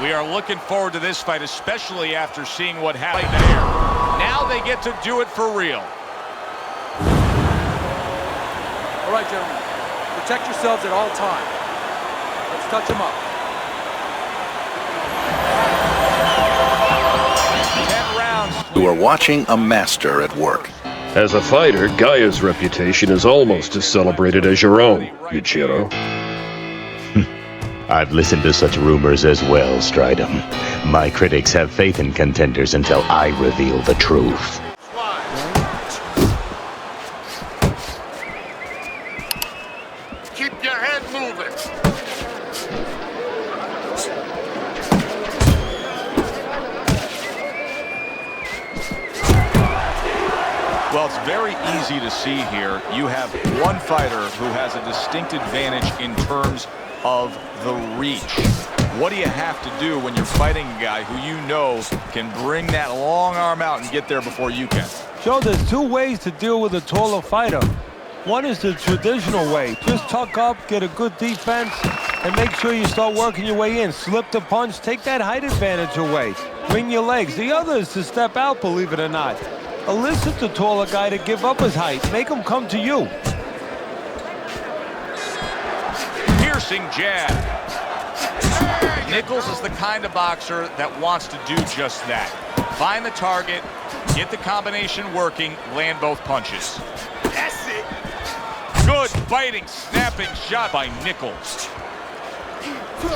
We are looking forward to this fight, especially after seeing what happened there. Now they get to do it for real. All right, gentlemen. Protect yourselves at all times. Let's touch them up. 10 rounds. You are watching a master at work. As a fighter, Gaia's reputation is almost as celebrated as your own, Yuichiro. I've listened to such rumors as well, Stridham. My critics have faith in contenders until I reveal the truth. Keep your head moving. Well, it's very easy to see here. You have one fighter who has a distinct advantage in terms of the reach. What do you have to do when you're fighting a guy who you know can bring that long arm out and get there before you can? Joe, there's two ways to deal with a taller fighter. One is the traditional way. Just tuck up, get a good defense, and make sure you start working your way in. Slip the punch, take that height advantage away. Bring your legs. The other is to step out, believe it or not. Elicit the taller guy to give up his height. Make him come to you. Piercing jab. Nichols is the kind of boxer that wants to do just that. Find the target, get the combination working, land both punches. That's it. Good biting, snapping shot by Nichols.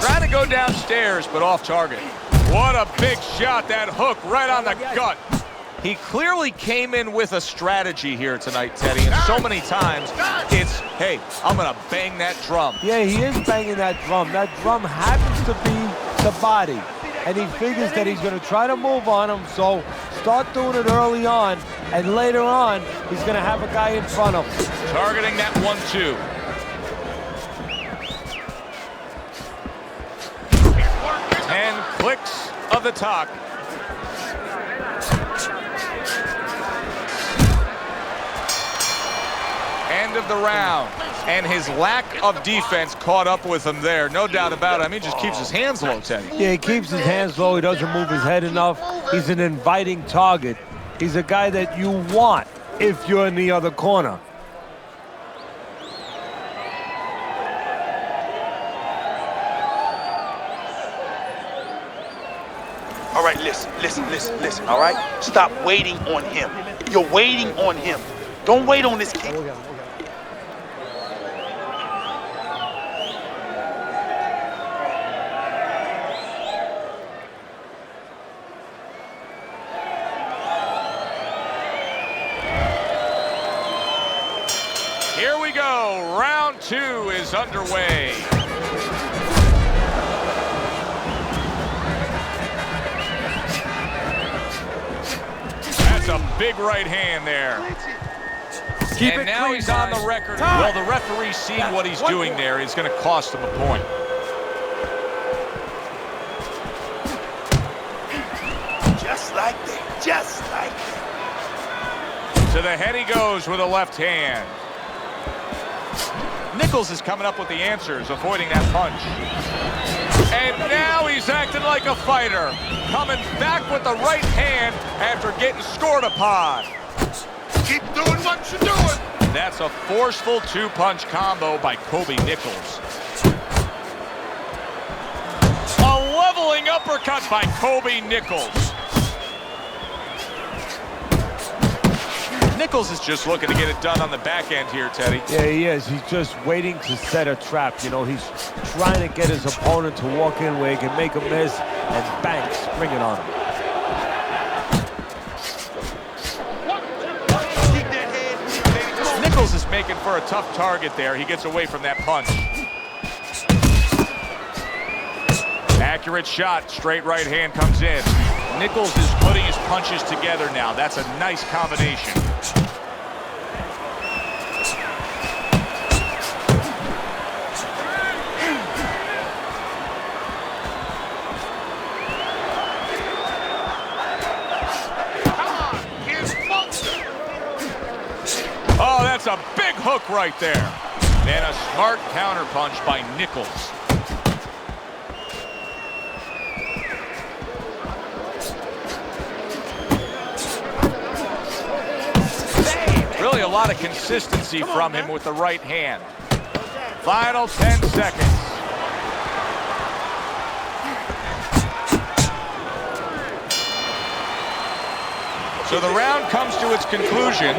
Trying to go downstairs, but off target. What a big shot, that hook right on the gut. He clearly came in with a strategy here tonight, Teddy, and so many times it's, hey, I'm going to bang that drum. Yeah, he is banging that drum. That drum happens to be the body, and he figures that he's going to try to move on him, so start doing it early on, and later on, he's going to have a guy in front of him. Targeting that 1-2. And clicks of the talk. End of the round, and his lack of defense caught up with him there, no doubt about it. I mean, he just keeps his hands low, Teddy. Yeah, he keeps his hands low. He doesn't move his head enough. He's an inviting target. He's a guy that you want if you're in the other corner. All right, listen, all right? Stop waiting on him. You're waiting on him. Don't wait on this kid. Here we go. Round 2 is underway. That's a big right hand there. And now he's on the record. Well, the referee seeing what he's doing there is going to cost him a point. Just like that, just like that. To the head he goes with a left hand. Nichols is coming up with the answers, avoiding that punch. And now he's acting like a fighter, coming back with the right hand after getting scored upon. Keep doing what you're doing. That's a forceful two-punch combo by Kobe Nichols. A leveling uppercut by Kobe Nichols. Nichols is just looking to get it done on the back end here, Teddy. Yeah, he is. He's just waiting to set a trap. You know, he's trying to get his opponent to walk in where he can make a miss and bang, spring it on him. Nichols is making for a tough target there. He gets away from that punch. Accurate shot. Straight right hand comes in. Nichols is putting his punches together now. That's a nice combination. Oh, that's a big hook right there. And a smart counterpunch by Nichols. Really a lot of consistency from him with the right hand. Final 10 seconds. So the round comes to its conclusion,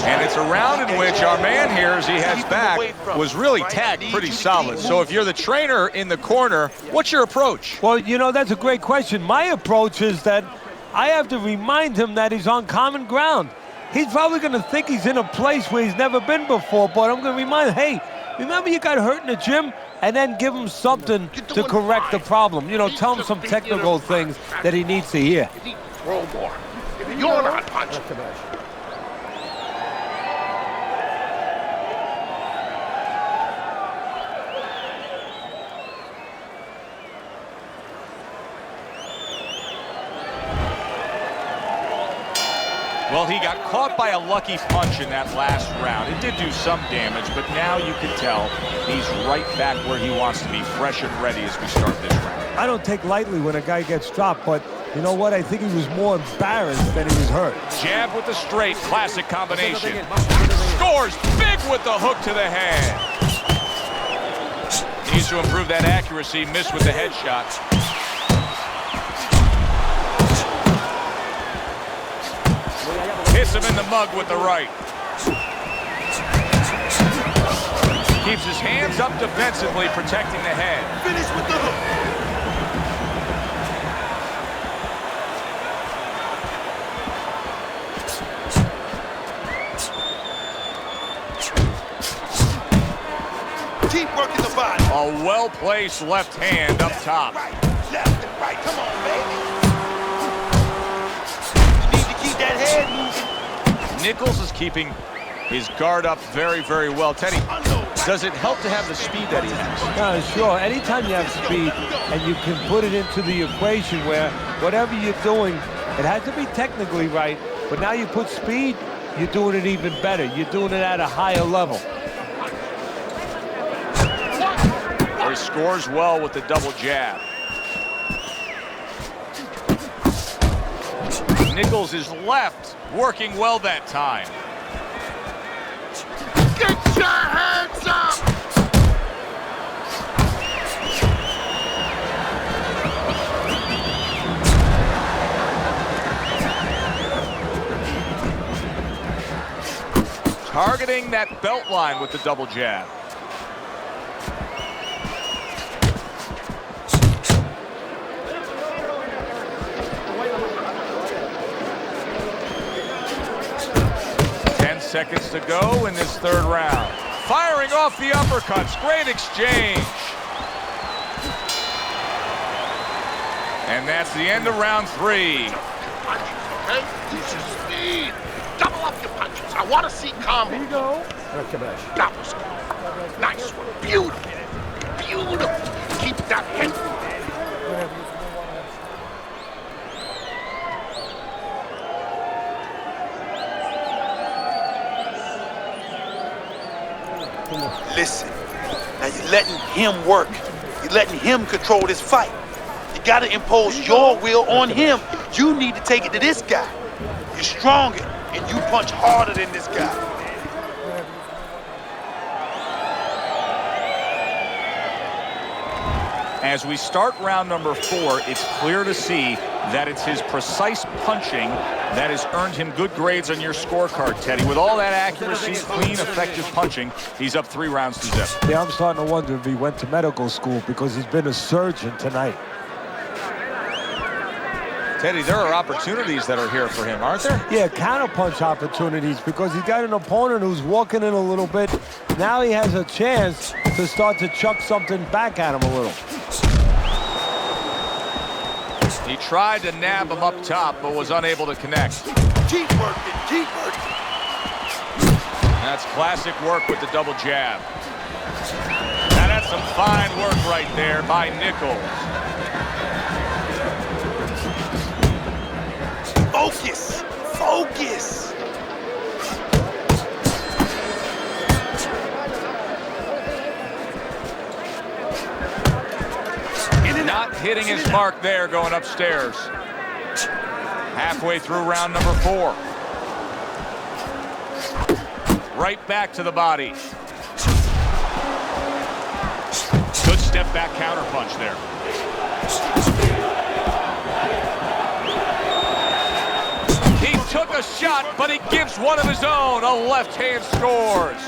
and it's a round in which our man here, as he heads back, was really tagged pretty solid. So if you're the trainer in the corner, what's your approach? Well, you know, that's a great question. My approach is that I have to remind him that he's on common ground. He's probably going to think he's in a place where he's never been before, but I'm going to remind him, hey, remember you got hurt in the gym? And then give him something to correct the problem. You know, tell him some technical things that he needs to hear. Throw more. You're not punching. Well, he got caught by a lucky punch in that last round. It did do some damage, but now you can tell he's right back where he wants to be, fresh and ready as we start this round. I don't take lightly when a guy gets dropped, but you know what? I think he was more embarrassed than he was hurt. Jab with the straight, classic combination. Scores big with the hook to the head. Needs to improve that accuracy, missed with the headshot. Hits him in the mug with the right. Keeps his hands up defensively, protecting the head. Finish with the hook. Keep working the body. A well-placed left hand up top. Right, left and right. Come on, baby. You need to keep that head moving. Nichols is keeping his guard up very, very well. Teddy, does it help to have the speed that he has? Sure. Anytime you have speed and you can put it into the equation where whatever you're doing, it has to be technically right, but now you put speed, you're doing it even better. You're doing it at a higher level. He scores well with the double jab. Nichols is left, working well that time. Get your hands up! Targeting that belt line with the double jab. Seconds to go in this third round. Firing off the uppercuts. Great exchange. And that's the end of round 3. Punches, okay? Use your speed. Double up your punches. I want to see combo. Here you go. That was good. Nice one. Beautiful. Beautiful. Keep that head moving. Listen, now you're letting him work. You're letting him control this fight. You gotta impose your will on him. You need to take it to this guy. You're stronger, and you punch harder than this guy. As we start round number 4, it's clear to see that it's his precise punching that has earned him good grades on your scorecard, Teddy. With all that accuracy, clean, effective punching, he's up 3 rounds to 0. Yeah, I'm starting to wonder if he went to medical school because he's been a surgeon tonight. Teddy, there are opportunities that are here for him, aren't there? Yeah, counterpunch opportunities because he's got an opponent who's walking in a little bit. Now he has a chance to start to chuck something back at him a little. He tried to nab him up top, but was unable to connect. Keep working, keep working. That's classic work with the double jab. Now that's some fine work right there by Nichols. Focus, focus. Not hitting his mark there going upstairs. Halfway through round number 4. Right back to the body. Good step back counter punch there. He took a shot, but he gives one of his own. A left hand scores.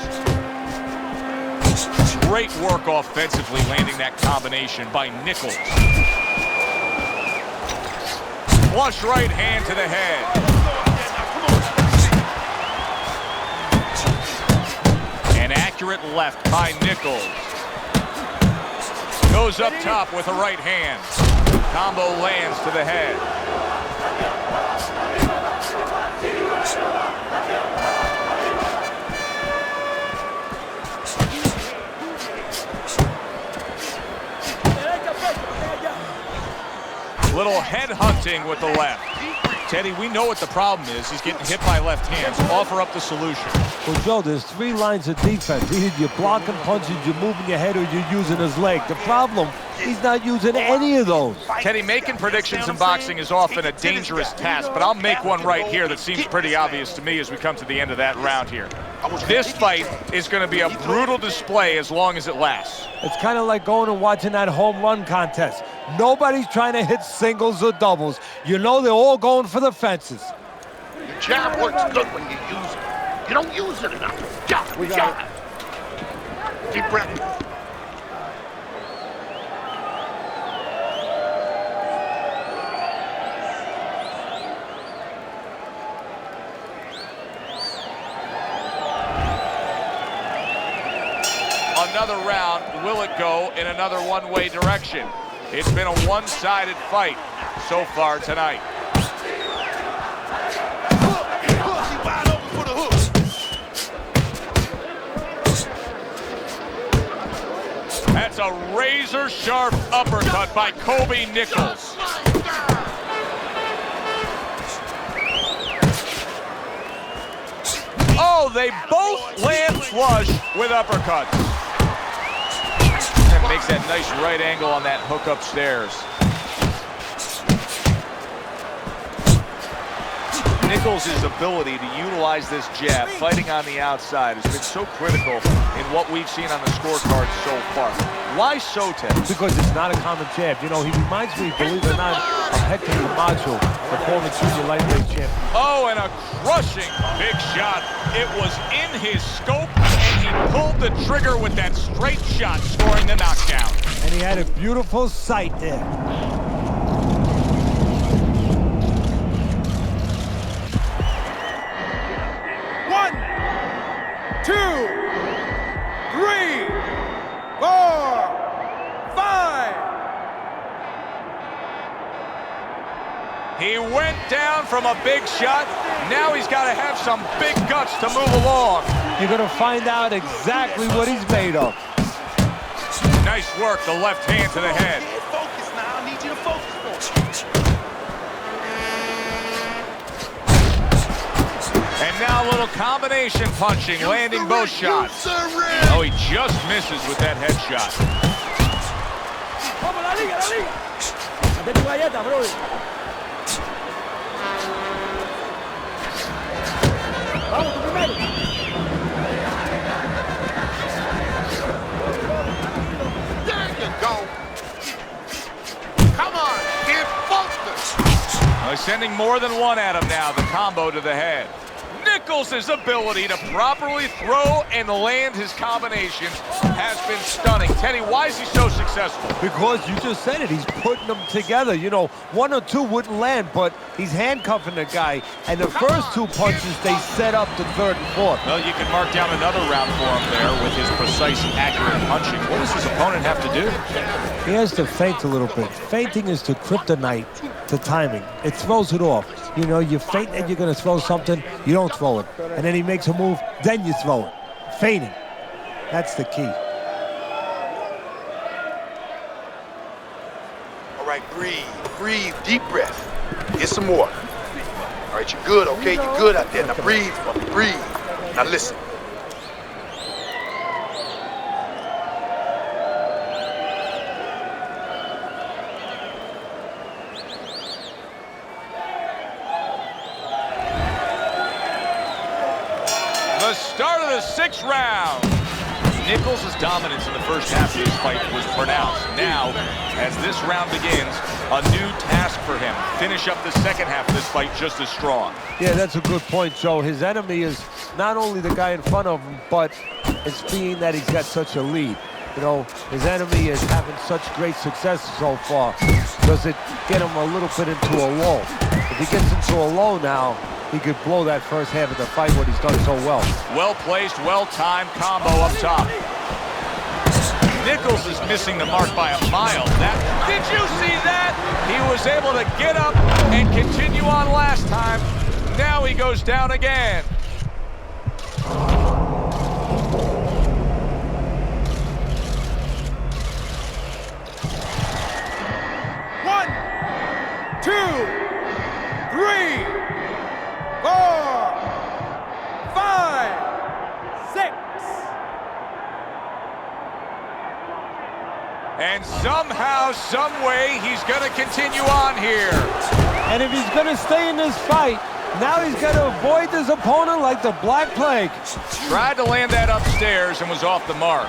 Great work offensively, landing that combination by Nichols. Flush right hand to the head. An accurate left by Nichols. Goes up top with a right hand. Combo lands to the head. Little head hunting with the left. Teddy, we know what the problem is. He's getting hit by left hands. Offer up the solution. Well, Joe, there's 3 lines of defense. Either you're blocking punches, you're moving your head, or you're using his leg. The problem, he's not using any of those. Teddy, making predictions in boxing is often a dangerous task, but I'll make one right here that seems pretty obvious to me as we come to the end of that round here. This fight is going to be a brutal display as long as it lasts. It's kind of like going and watching that home run contest. Nobody's trying to hit singles or doubles. You know they're all going for the fences. Your jab works good when you use it. You don't use it enough. Jab. Deep breath. Another round, will it go in another one-way direction? It's been a one-sided fight so far tonight. That's a razor-sharp uppercut by Kobe Nichols. Oh, they both land flush with uppercuts. That makes that nice right angle on that hook upstairs. Nichols' ability to utilize this jab, fighting on the outside, has been so critical in what we've seen on the scorecard so far. Why so, Ted? Because it's not a common jab. You know, he reminds me, believe it or not, of Hector Camacho, the former junior lightweight champion. Oh, and a crushing big shot. It was in his scope, and he pulled the trigger with that straight shot, scoring the knockdown. And he had a beautiful sight there. He went down from a big shot. Now he's got to have some big guts to move along. You're going to find out exactly what he's made of. Nice work, the left hand to the head. Focus now. I need you to focus. And now a little combination punching, landing both shots. Oh, he just misses with that headshot. There you go. Come on, get focused. He's sending more than one at him now, the combo to the head. Nichols' ability to properly throw and land his combinations has been stunning. Teddy, why is he so successful? Because you just said it, he's putting them together. You know, 1 or 2 wouldn't land, but he's handcuffing the guy. And the first 2 punches, they set up the 3rd and 4th. Well, you can mark down another round for him there with his precise, accurate punching. What does his opponent have to do? He has to feint a little bit. Feinting is to kryptonite to timing. It throws it off. You know, you feint that you're going to throw something, you don't throw it. And then he makes a move, then you throw it. Feinting. That's the key. All right, breathe, deep breath. Get some more. All right, you're good, okay? You're good out there. Now breathe for me, breathe. Now listen. The start to the 6th round. Nichols' dominance in the first half of this fight was pronounced. Now, as this round begins, a new task for him. Finish up the second half of this fight just as strong. Yeah, that's a good point, Joe. His enemy is not only the guy in front of him, but it's being that he's got such a lead. You know, his enemy is having such great success so far. Does it get him a little bit into a lull? If he gets into a lull now, he could blow that first half of the fight, what he's done so well. Well-placed, well-timed combo up top. Nichols is missing the mark by a mile. Did you see that? He was able to get up and continue on last time. Now he goes down again. One, 2, 3, 4, 5, 6. And somehow, some way, he's going to continue on here. And if he's going to stay in this fight, now he's got to avoid his opponent like the Black Plague. Tried to land that upstairs and was off the mark.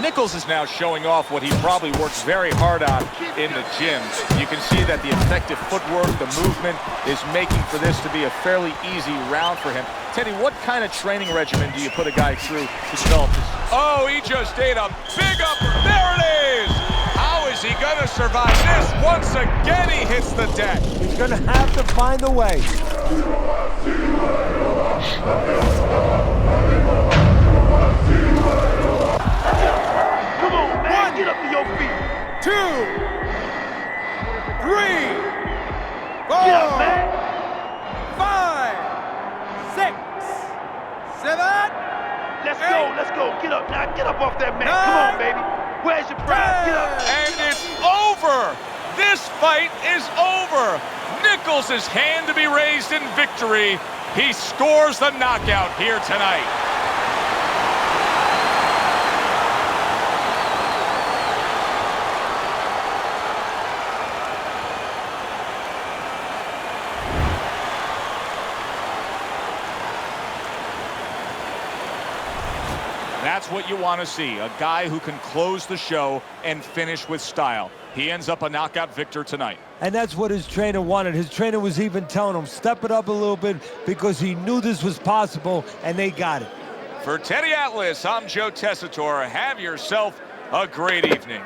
Nichols is now showing off what he probably works very hard on in the gym. You can see that the effective footwork, the movement, is making for this to be a fairly easy round for him. Teddy, what kind of training regimen do you put a guy through to develop this? Oh, he just ate a big upper. There it is! How is he going to survive this? Once again, he hits the deck. He's going to have to find a way. Get up to your feet. 2, 3, 4, Get up, man. 5, 6, 7. Let's go. Get up now. Get up off that mat. Come on, baby. Where's your prize? Get up. And it's over. This fight is over. Nichols' hand to be raised in victory. He scores the knockout here tonight. That's what you want to see, a guy who can close the show and finish with style. He ends up a knockout victor tonight. And that's what his trainer wanted. His trainer was even telling him, step it up a little bit, because he knew this was possible, and they got it. For Teddy Atlas, I'm Joe Tessitore. Have yourself a great evening.